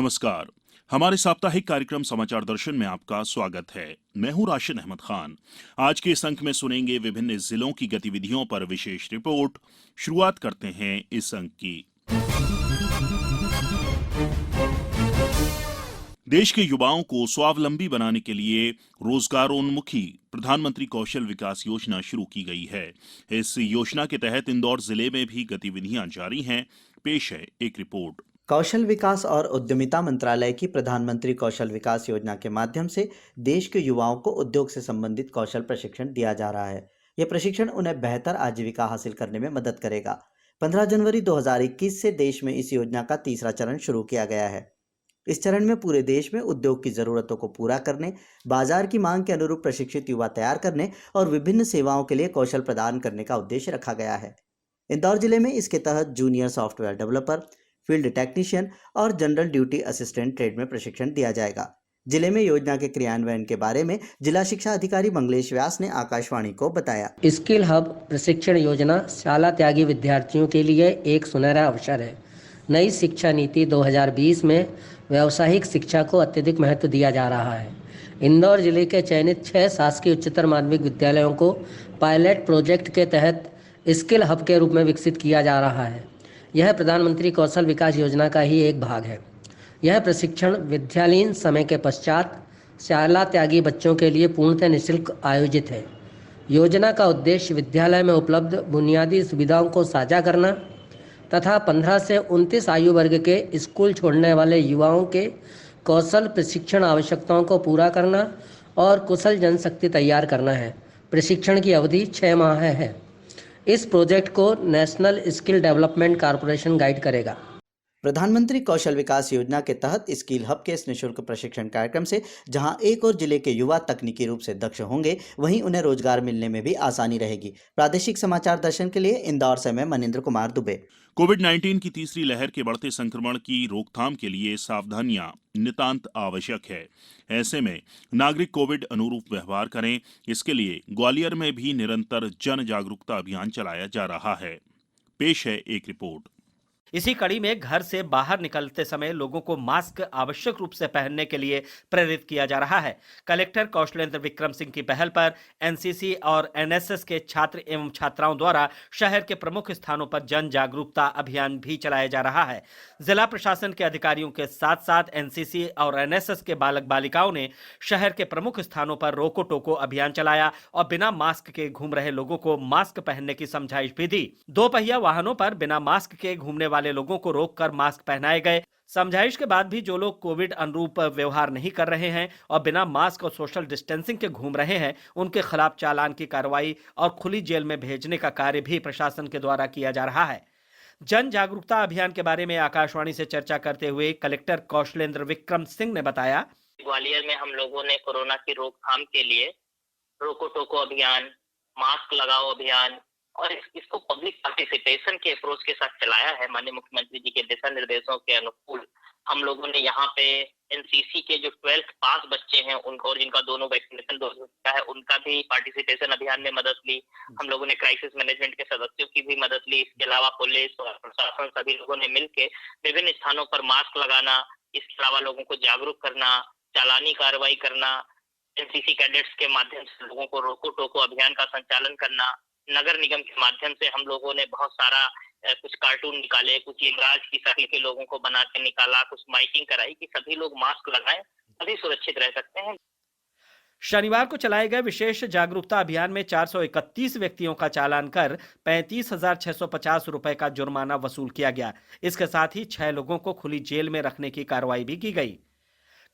नमस्कार। हमारे साप्ताहिक कार्यक्रम समाचार दर्शन में आपका स्वागत है। मैं हूं राशिद अहमद खान। आज के इस अंक में सुनेंगे विभिन्न जिलों की गतिविधियों पर विशेष रिपोर्ट। शुरुआत करते हैं इस अंक की। देश के युवाओं को स्वावलंबी बनाने के लिए रोजगारोन्मुखी प्रधानमंत्री कौशल विकास योजना शुरू की गई है। इस योजना के तहत इंदौर जिले में भी गतिविधियां जारी हैं। पेश है एक रिपोर्ट। कौशल विकास और उद्यमिता मंत्रालय की प्रधानमंत्री कौशल विकास योजना के माध्यम से देश के युवाओं को उद्योग से संबंधित कौशल प्रशिक्षण दिया जा रहा है। यह प्रशिक्षण उन्हें बेहतर आजीविका हासिल करने में मदद करेगा। 15 जनवरी 2021 से देश में इस योजना का तीसरा चरण शुरू किया गया है। इस चरण में पूरे देश में उद्योग की जरूरतों को पूरा करने, बाजार की मांग के अनुरूप प्रशिक्षित युवा तैयार करने और विभिन्न सेवाओं के लिए कौशल प्रदान करने का उद्देश्य रखा गया है। इंदौर जिले में इसके तहत junior software developer, field technician और जनरल ड्यूटी असिस्टेंट ट्रेड में प्रशिक्षण दिया जाएगा। जिले में योजना के क्रियान्वयन के बारे में जिला शिक्षा अधिकारी मंगलेश व्यास ने आकाशवाणी को बताया। स्किल हब प्रशिक्षण योजना शाला त्यागी विद्यार्थियों के लिए एक सुनहरा अवसर है। नई शिक्षा नीति 2020 में व्यावसायिक शिक्षा को अत्यधिक महत्व दिया जा रहा है। इंदौर जिले के चयनित 6 शासकीय उच्चतर माध्यमिक विद्यालयों को पायलट प्रोजेक्ट के तहत स्किल हब के रूप में विकसित किया जा रहा है। यह प्रधानमंत्री कौशल विकास योजना का ही एक भाग है। यह प्रशिक्षण विद्यालयीन समय के पश्चात शाला त्यागी बच्चों के लिए पूर्णतः निःशुल्क आयोजित है। योजना का उद्देश्य विद्यालय में उपलब्ध बुनियादी सुविधाओं को साझा करना तथा 15 से 29 आयु वर्ग के स्कूल छोड़ने वाले युवाओं के कौशल प्रशिक्षण आवश्यकताओं को पूरा करना और कुशल जनशक्ति तैयार करना है। प्रशिक्षण की अवधि 6 माह है। इस प्रोजेक्ट को national skill development corporation guide करेगा। प्रधानमंत्री कौशल विकास योजना के तहत स्किल हब के इस निःशुल्क प्रशिक्षण कार्यक्रम से जहां एक और जिले के युवा तकनीकी रूप से दक्ष होंगे, वहीं उन्हें रोजगार मिलने में भी आसानी रहेगी। प्रादेशिक समाचार दर्शन के लिए इंदौर से मैं मनिंद्र कुमार दुबे। कोविड-19 की तीसरी लहर के बढ़ते संक्रमण की रोकथाम के लिए सावधानियां नितांत आवश्यक है। ऐसे में नागरिक कोविड अनुरूप व्यवहार करें। इसके लिए ग्वालियर में भी निरंतर जन जागरूकता अभियान चलाया जा रहा है। पेश है एक रिपोर्ट। इसी कड़ी में घर से बाहर निकलते समय लोगों को मास्क आवश्यक रूप से पहनने के लिए प्रेरित किया जा रहा है। कलेक्टर कौशलेंद्र विक्रम सिंह की पहल पर एनसीसी और एनएसएस के छात्र एवं छात्राओं द्वारा शहर के प्रमुख स्थानों पर जन जागरूकता अभियान भी चलाया जा रहा है। जिला प्रशासन के अधिकारियों के साथ साथ एनसीसी और एनएसएस के बालक बालिकाओं ने शहर के प्रमुख स्थानों पर रोको टोको अभियान चलाया और बिना मास्क के घूम रहे लोगों को मास्क पहनने की समझाइश भी दी। 2 पहिया वाहनों पर बिना मास्क के घूमने वाले लोगों को रोककर मास्क पहनाए गए। समझाइश के बाद भी जो लोग कोविड अनुरूप व्यवहार नहीं कर रहे हैं और बिना मास्क और सोशल डिस्टेंसिंग के घूम रहे हैं, उनके खिलाफ चालान की कार्रवाई और खुली जेल में भेजने का कार्य भी प्रशासन के द्वारा किया जा रहा है। जन जागरूकता अभियान के बारे में आकाशवाणी से चर्चा करते हुए कलेक्टर कौशलेंद्र विक्रम सिंह ने बताया, ग्वालियर में हम लोगों ने कोरोना की रोकथाम के लिए रोको टोको अभियान, मास्क लगाओ अभियान और इसको पब्लिक पार्टिसिपेशन के अप्रोच के साथ चलाया है। माननीय मुख्यमंत्री जी के दिशा निर्देशों के अनुकूल हम लोगों ने यहाँ पे एनसीसी के जो 12th पास बच्चे हैं उनको और जिनका दोनों वैक्सीनेशन डोज हो चुका है, उनका भी पार्टिसिपेशन अभियान में मदद ली। हम लोगों ने क्राइसिस मैनेजमेंट के सदस्यों की भी मदद ली। इसके अलावा पुलिस और प्रशासन सभी लोगों ने मिलकर विभिन्न स्थानों पर मास्क लगाना, इसके अलावा लोगों को जागरूक करना, चालानी कार्रवाई करना, एनसीसी कैडेट्स के माध्यम से लोगों को रोको टोको अभियान का संचालन करना, नगर निगम के माध्यम से हम लोगों ने बहुत सारा कुछ कार्टून निकाले, कुछ इलाज की शक्ल के लोगों को बना के निकाला, कुछ माइकिंग कराई कि सभी लोग मास्क लगाएं, सभी सुरक्षित रह सकते हैं। शनिवार को चलाए गए विशेष जागरूकता अभियान में 431 व्यक्तियों का चालान कर 35,650 रुपए का जुर्माना वसूल किया गया। इसके साथ ही 6 लोगों को खुली जेल में रखने की कार्रवाई भी की गई।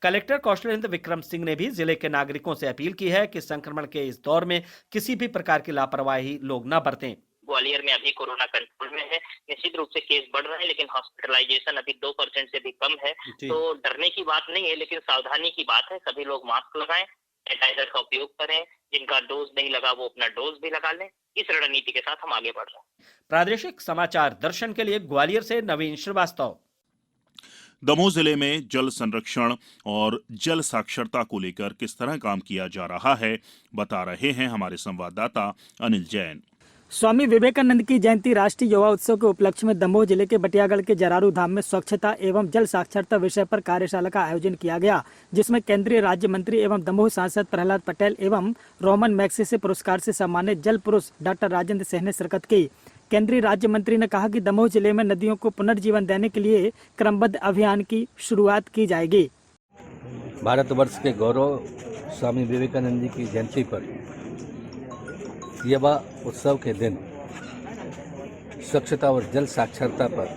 कलेक्टर कौशलेंद्र विक्रम सिंह ने भी जिले के नागरिकों से अपील की है कि संक्रमण के इस दौर में किसी भी प्रकार की लापरवाही लोग न बरतें। ग्वालियर में अभी कोरोना कंट्रोल में है। निश्चित रूप से केस बढ़ रहे हैं, लेकिन हॉस्पिटलाइजेशन अभी 2% से भी कम है। तो डरने की बात नहीं है, लेकिन सावधानी की बात है। सभी लोग मास्क लगाएं, सैनिटाइजर का उपयोग करें। जिनका डोज नहीं लगा वो अपना डोज भी लगा लें। इस रणनीति के साथ हम आगे बढ़ रहे हैं। प्रादेशिक समाचार दर्शन के लिए ग्वालियर से नवीन श्रीवास्तव। दमोह जिले में जल संरक्षण और जल साक्षरता को लेकर किस तरह काम किया जा रहा है, बता रहे हैं हमारे संवाददाता अनिल जैन। स्वामी विवेकानंद की जयंती राष्ट्रीय युवा उत्सव के उपलक्ष्य में दमोह जिले के बटियागढ़ के जरारू धाम में स्वच्छता एवं जल साक्षरता विषय पर कार्यशाला का आयोजन किया गया, जिसमें केंद्रीय राज्य मंत्री एवं दमोह सांसद प्रहलाद पटेल एवं रोमन मैग्सेसे पुरस्कार से सम्मानित जल पुरुष डॉक्टर राजेंद्र सिंह ने शिरकत की। केंद्रीय राज्य मंत्री ने कहा कि दमोह जिले में नदियों को पुनर्जीवन देने के लिए क्रमबद्ध अभियान की शुरुआत की जाएगी। भारतवर्ष के गौरव स्वामी विवेकानंद जी की जयंती पर युवा उत्सव के दिन स्वच्छता और जल साक्षरता पर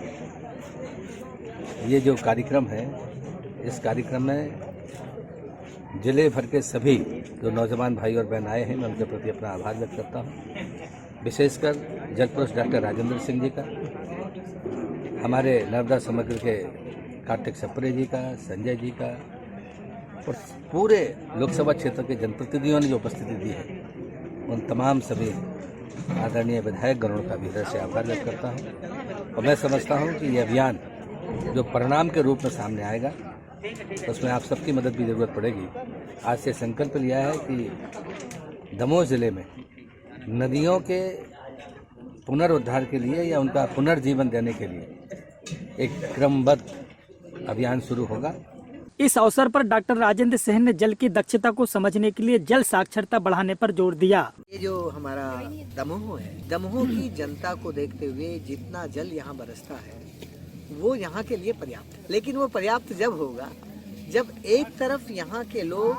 ये जो कार्यक्रम है, इस कार्यक्रम में जिले भर के सभी जो नौजवान भाई और बहन आए हैं, मैं उनके प्रति अपना आभार व्यक्त करता हूँ। विशेषकर जल पुरुष डॉक्टर राजेंद्र सिंह जी का, हमारे नर्मदा समग्र के कार्तिक सप्रे जी का, संजय जी का और पूरे लोकसभा क्षेत्र के जनप्रतिनिधियों ने जो उपस्थिति दी है, उन तमाम सभी आदरणीय विधायक गणों का भी हृदय से आभार व्यक्त करता हूँ। और मैं समझता हूँ कि ये अभियान जो परिणाम के रूप में सामने आएगा, उसमें आप सबकी मदद की ज़रूरत पड़ेगी। आज से संकल्प लिया है कि दमोह जिले में नदियों के पुनरुद्धार के लिए या उनका पुनर्जीवन देने के लिए एक क्रमबद्ध अभियान शुरू होगा। इस अवसर पर डॉक्टर राजेंद्र सिंह ने जल की दक्षता को समझने के लिए जल साक्षरता बढ़ाने पर जोर दिया। ये जो हमारा दमोह है, दमोह की जनता को देखते हुए जितना जल यहाँ बरसता है वो यहाँ के लिए पर्याप्त है, लेकिन वो पर्याप्त जब होगा जब एक तरफ यहाँ के लोग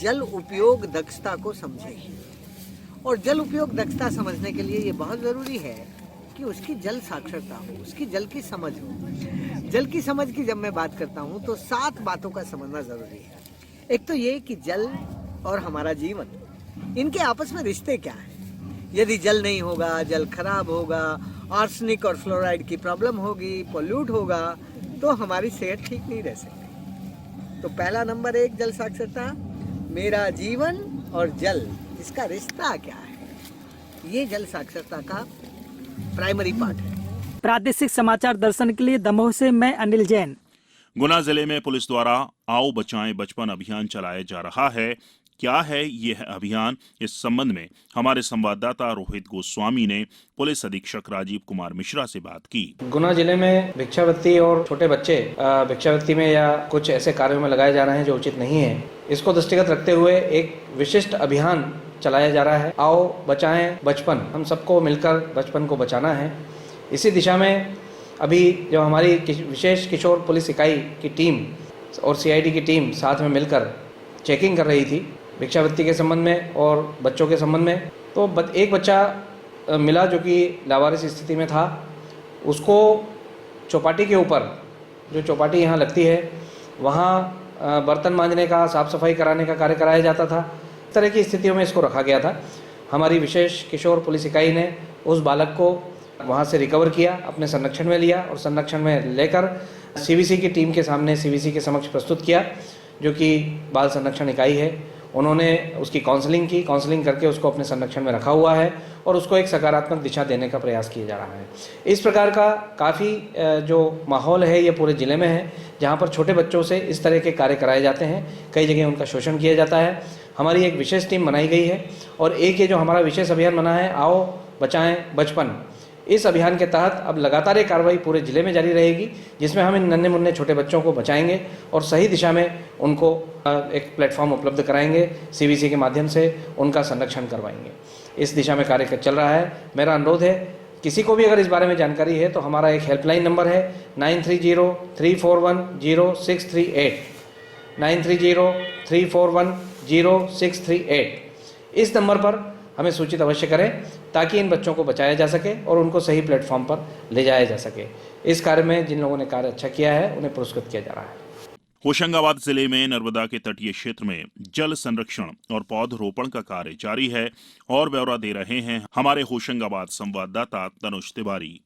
जल उपयोग दक्षता को समझेंगे, और जल उपयोग दक्षता समझने के लिए ये बहुत ज़रूरी है कि उसकी जल साक्षरता हो, उसकी जल की समझ हो। जल की समझ की जब मैं बात करता हूँ तो 7 बातों का समझना ज़रूरी है। एक तो ये कि जल और हमारा जीवन, इनके आपस में रिश्ते क्या हैं। यदि जल नहीं होगा, जल खराब होगा, आर्सेनिक और फ्लोराइड की प्रॉब्लम होगी, पोल्यूट होगा, तो हमारी सेहत ठीक नहीं रह सकती। तो पहला नंबर 1 जल साक्षरता, मेरा जीवन और जल, इसका रिश्ता क्या है, ये जल साक्षरता का प्राइमरी पार्ट है। प्रादेशिक समाचार दर्शन के लिए दमोह से मैं अनिल जैन। गुना जिले में पुलिस द्वारा आओ बचाएं बचपन अभियान चलाया जा रहा है। क्या है यह अभियान, इस संबंध में हमारे संवाददाता रोहित गोस्वामी ने पुलिस अधीक्षक राजीव कुमार मिश्रा से बात की। गुना जिले में भिक्षावृत्ति और छोटे बच्चे भिक्षावृत्ति में या कुछ ऐसे कार्यों में लगाए जा रहे हैं जो उचित नहीं है। इसको दृष्टिगत रखते हुए एक विशिष्ट अभियान चलाया जा रहा है, आओ बचाएं बचपन। हम सबको मिलकर बचपन को बचाना है। इसी दिशा में अभी जो हमारी विशेष किशोर पुलिस इकाई की टीम और सीआईडी की टीम साथ में मिलकर चेकिंग कर रही थी भिक्षावृत्ति के संबंध में और बच्चों के संबंध में, तो एक बच्चा मिला जो कि लावारिस स्थिति में था। उसको चौपाटी के ऊपर, जो चौपाटी यहाँ लगती है, वहाँ बर्तन मांजने का, साफ़ सफाई कराने का कार्य कराया जाता था। इस तरह की स्थितियों में इसको रखा गया था। हमारी विशेष किशोर पुलिस इकाई ने उस बालक को वहाँ से रिकवर किया, अपने संरक्षण में लिया और संरक्षण में लेकर सीवीसी की टीम के सामने, सीवीसी के समक्ष प्रस्तुत किया, जो कि बाल संरक्षण इकाई है। उन्होंने उसकी काउंसलिंग की, काउंसलिंग करके उसको अपने संरक्षण में रखा हुआ है और उसको एक सकारात्मक दिशा देने का प्रयास किया जा रहा है। इस प्रकार का काफ़ी जो माहौल है ये पूरे ज़िले में है, जहाँ पर छोटे बच्चों से इस तरह के कार्य कराए जाते हैं। कई जगह उनका शोषण किया जाता है। हमारी एक विशेष टीम बनाई गई है और एक ये जो हमारा विशेष अभियान बना है, आओ बचाएं बचपन, इस अभियान के तहत अब लगातार ये कार्रवाई पूरे ज़िले में जारी रहेगी, जिसमें हम इन नन्हे मुन्ने छोटे बच्चों को बचाएंगे और सही दिशा में उनको एक प्लेटफॉर्म उपलब्ध कराएंगे, सीवीसी के माध्यम से उनका संरक्षण करवाएंगे। इस दिशा में कार्य चल रहा है। मेरा अनुरोध है, किसी को भी अगर इस बारे में जानकारी है तो हमारा एक हेल्पलाइन नंबर है 9303410638, 9303410638। इस नंबर पर हमें सूचित अवश्य करें ताकि इन बच्चों को बचाया जा सके और उनको सही प्लेटफॉर्म पर ले जाया जा सके। इस कार्य में जिन लोगों ने कार्य अच्छा किया है उन्हें पुरस्कृत किया जा रहा है। होशंगाबाद जिले में नर्मदा के तटीय क्षेत्र में जल संरक्षण और पौधरोपण का कार्य जारी है और ब्यौरा दे रहे हैं हमारे होशंगाबाद संवाददाता तनुज तिवारी।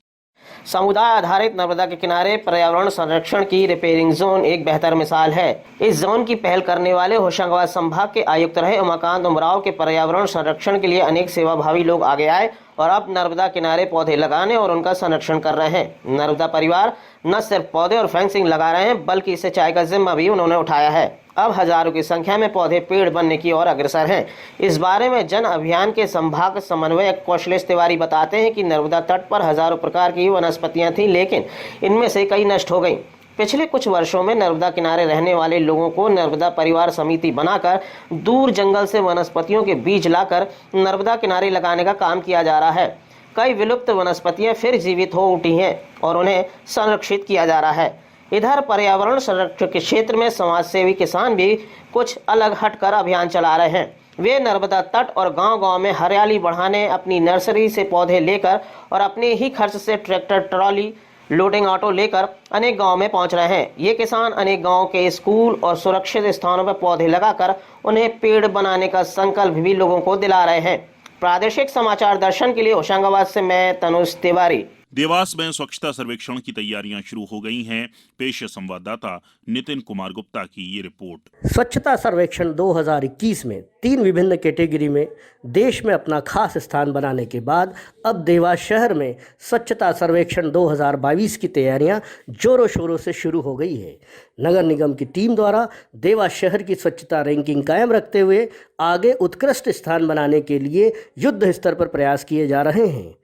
समुदाय आधारित नर्मदा के किनारे पर्यावरण संरक्षण की रिपेयरिंग जोन एक बेहतर मिसाल है। इस जोन की पहल करने वाले होशंगाबाद संभाग के आयुक्त रहे उमाकांत उमराव के पर्यावरण संरक्षण के लिए अनेक सेवाभावी लोग आगे आए और अब नर्मदा किनारे पौधे लगाने और उनका संरक्षण कर रहे हैं। नर्मदा परिवार न सिर्फ पौधे और फेंसिंग लगा रहे हैं, बल्कि सिंचाई का जिम्मा भी उन्होंने उठाया है। अब हजारों की संख्या में पौधे पेड़ बनने की ओर अग्रसर हैं। इस बारे में जन अभियान के संभाग समन्वयक कौशलेश तिवारी बताते हैं कि नर्मदा तट पर हजारों प्रकार की वनस्पतियां थीं, लेकिन इनमें से कई नष्ट हो गईं। पिछले कुछ वर्षों में नर्मदा किनारे रहने वाले लोगों को नर्मदा परिवार समिति बनाकर दूर जंगल से वनस्पतियों के बीज लाकर नर्मदा किनारे लगाने का काम किया जा रहा है। कई विलुप्त वनस्पतियां फिर जीवित हो उठी हैं और उन्हें संरक्षित किया जा रहा है। इधर पर्यावरण संरक्षण के क्षेत्र में समाजसेवी किसान भी कुछ अलग हटकर अभियान चला रहे हैं। वे नर्मदा तट और गांव-गांव में हरियाली बढ़ाने अपनी नर्सरी से पौधे लेकर और अपने ही खर्च से ट्रैक्टर, ट्रॉली, लोडिंग ऑटो लेकर अनेक गांव में पहुंच रहे हैं। ये किसान अनेक गांव के स्कूल और सुरक्षित स्थानों पर पौधे लगाकर उन्हें पेड़ बनाने का संकल्प भी लोगों को दिला रहे हैं। प्रादेशिक समाचार दर्शन के लिए होशंगाबाद से मैं तनुज तिवारी। देवास में स्वच्छता सर्वेक्षण की तैयारियां शुरू हो गई हैं। पेश संवाददाता नितिन कुमार गुप्ता की ये रिपोर्ट। स्वच्छता सर्वेक्षण 2021 में 3 विभिन्न कैटेगरी में देश में अपना खास स्थान बनाने के बाद अब देवास शहर में स्वच्छता सर्वेक्षण 2022 की तैयारियां जोरों शोरों से शुरू हो गई है। नगर निगम की टीम द्वारा देवास शहर की स्वच्छता रैंकिंग कायम रखते हुए आगे उत्कृष्ट स्थान बनाने के लिए युद्ध स्तर पर प्रयास किए जा रहे हैं।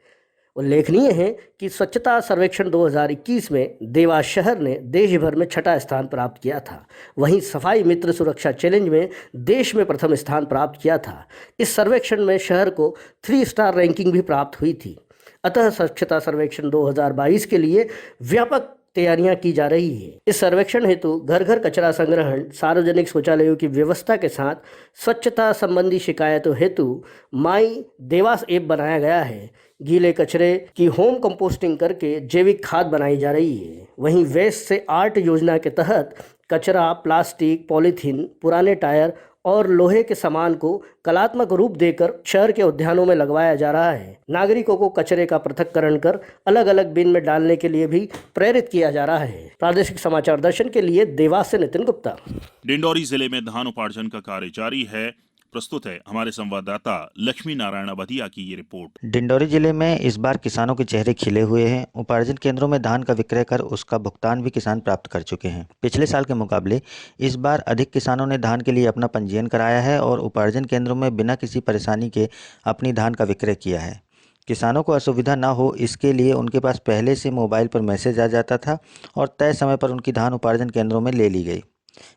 उल्लेखनीय है कि स्वच्छता सर्वेक्षण 2021 में देवास शहर ने देश भर में 6ठा स्थान प्राप्त किया था। वहीं सफाई मित्र सुरक्षा चैलेंज में देश में प्रथम स्थान प्राप्त किया था। इस सर्वेक्षण में शहर को 3 स्टार रैंकिंग भी प्राप्त हुई थी। अतः स्वच्छता सर्वेक्षण 2022 के लिए व्यापक तैयारियां की जा रही है। इस सर्वेक्षण हेतु घर घर कचरा संग्रहण, सार्वजनिक शौचालयों की व्यवस्था के साथ स्वच्छता संबंधी शिकायतों हेतु माई देवास ऐप बनाया गया है। गीले कचरे की होम कंपोस्टिंग करके जैविक खाद बनाई जा रही है। वहीं वेस्ट से आर्ट योजना के तहत कचरा, प्लास्टिक, पॉलीथीन, पुराने टायर और लोहे के सामान को कलात्मक रूप देकर शहर के उद्यानों में लगवाया जा रहा है। नागरिकों को कचरे का पृथक्करण कर अलग अलग बिन में डालने के लिए भी प्रेरित किया जा रहा है। प्रादेशिक समाचार दर्शन के लिए देवास से नितिन गुप्ता। डिंडौरी जिले में धान उपार्जन का कार्य जारी है। प्रस्तुत है हमारे संवाददाता लक्ष्मी नारायण बधिया की ये रिपोर्ट। डिंडौरी जिले में इस बार किसानों के चेहरे खिले हुए हैं। उपार्जन केंद्रों में धान का विक्रय कर उसका भुगतान भी किसान प्राप्त कर चुके हैं। पिछले साल के मुकाबले इस बार अधिक किसानों ने धान के लिए अपना पंजीयन कराया है और उपार्जन केंद्रों में बिना किसी परेशानी के अपनी धान का विक्रय किया है। किसानों को असुविधा न हो इसके लिए उनके पास पहले से मोबाइल पर मैसेज आ जाता था और तय समय पर उनकी धान उपार्जन केंद्रों में ले ली गई।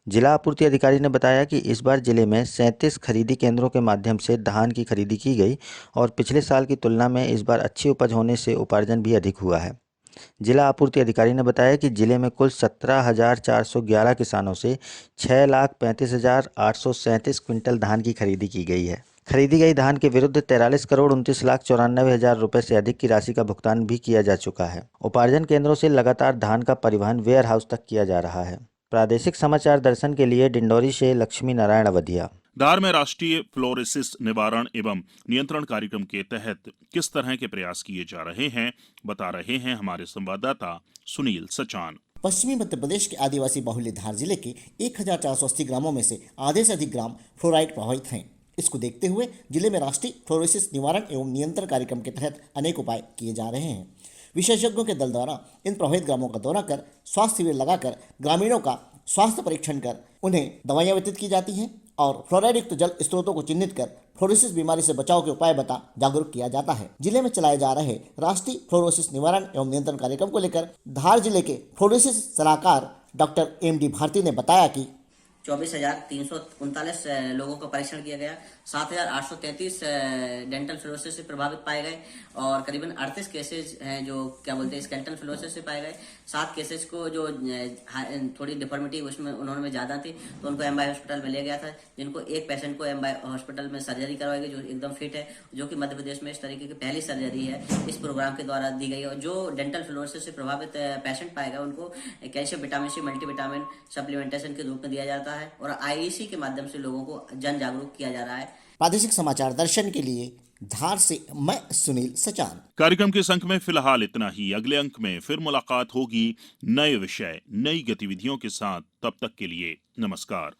जिला आपूर्ति अधिकारी ने बताया कि इस बार जिले में 37 खरीदी केंद्रों के माध्यम से धान की खरीदी की गई और पिछले साल की तुलना में इस बार अच्छी उपज होने से उपार्जन भी अधिक हुआ है। जिला आपूर्ति अधिकारी ने बताया कि जिले में कुल 17,411 किसानों से 6,35,837 क्विंटल धान की खरीदी की गई है। खरीदी गई धान के विरुद्ध 43,29,94,000 रुपये से अधिक की राशि का भुगतान भी किया जा चुका है। उपार्जन केंद्रों से लगातार धान का परिवहन वेयर हाउस तक किया जा रहा है। प्रादेशिक समाचार दर्शन के लिए डिंडौरी से लक्ष्मी नारायण अवधिया। धार में राष्ट्रीय फ्लोरोसिस निवारण एवं नियंत्रण कार्यक्रम के तहत किस तरह के प्रयास किए जा रहे हैं, बता रहे हैं हमारे संवाददाता सुनील सचान। पश्चिमी मध्य प्रदेश के आदिवासी बाहुल्य धार जिले के 1480 ग्रामों में से आधे से अधिक ग्राम फ्लोराइड प्रभावित हैं। इसको देखते हुए जिले में राष्ट्रीय फ्लोरोसिस निवारण एवं नियंत्रण कार्यक्रम के तहत अनेक उपाय किए जा रहे हैं। विशेषज्ञों के दल द्वारा इन प्रभावित ग्रामों का दौरा कर स्वास्थ्य शिविर लगाकर ग्रामीणों का स्वास्थ्य परीक्षण कर उन्हें दवाइयां वितरित की जाती हैं और फ्लोराइड युक्त जल स्रोतों को चिन्हित कर फ्लोरोसिस बीमारी से बचाव के उपाय बता जागरूक किया जाता है। जिले में चलाए जा रहे राष्ट्रीय फ्लोरोसिस निवारण एवं नियंत्रण कार्यक्रम को लेकर धार जिले के फ्लोरोसिस सलाहकार डॉक्टर MD भारती ने बताया कि 24,339 लोगों का परीक्षण किया गया। 7,833 डेंटल फ्लोरोसिस से प्रभावित पाए गए और करीबन 38 केसेज हैं जो क्या बोलते हैं स्केलेटल फ्लोरोसिस से पाए गए। 7 केसेज को जो थोड़ी डिफॉर्मिटी उसमें उन्होंने ज़्यादा थी तो उनको MI हॉस्पिटल में ले गया था, जिनको एक पेशेंट को MI हॉस्पिटल में सर्जरी करवाई गई जो एकदम फिट है, जो कि मध्य प्रदेश में इस तरीके की पहली सर्जरी है इस प्रोग्राम के द्वारा दी गई। और जो डेंटल फ्लोरोसिस से प्रभावित पेशेंट पाएगा उनको calcium, vitamin C, multivitamin supplementation के रूप में दिया जाता है और IEC के माध्यम से लोगों को जन जागरूक किया जा रहा है। प्रादेशिक समाचार दर्शन के लिए धार से मैं सुनील सचान। कार्यक्रम के इस अंक में फिलहाल इतना ही। अगले अंक में फिर मुलाकात होगी नए विषय, नई गतिविधियों के साथ। तब तक के लिए नमस्कार।